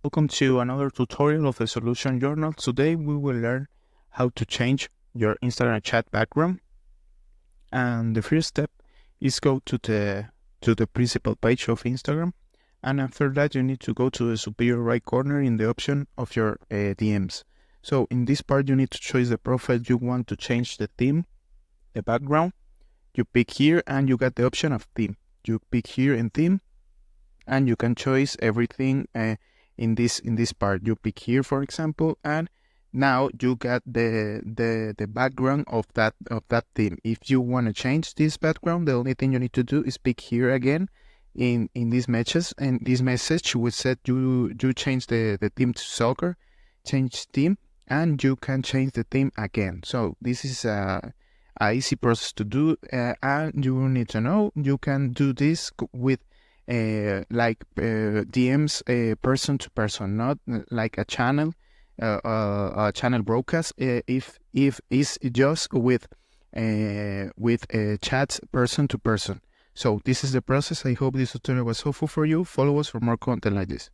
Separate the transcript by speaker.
Speaker 1: Welcome to another tutorial of the Solution Journal. Today we will learn how to change your Instagram chat background. And the first step is go to the principal page of Instagram. And after that you need to go to the superior right corner in the option of your DMs. So in this part you need to choose the profile you want to change the theme, the background. You pick here and you got the option of theme. You pick here in theme and you can choose everything in this part. You pick here, for example, and now you got the background of that theme. If you want to change this background, the only thing you need to do is pick here again in this message, and this message will set you change the theme to soccer, change theme, and you can change the theme again. So this is a easy process to do, and you need to know you can do this with DMs person to person, not like a channel broadcast. If it's just with chats person to person. So this is the process. I hope this tutorial was helpful for you. Follow us for more content like this.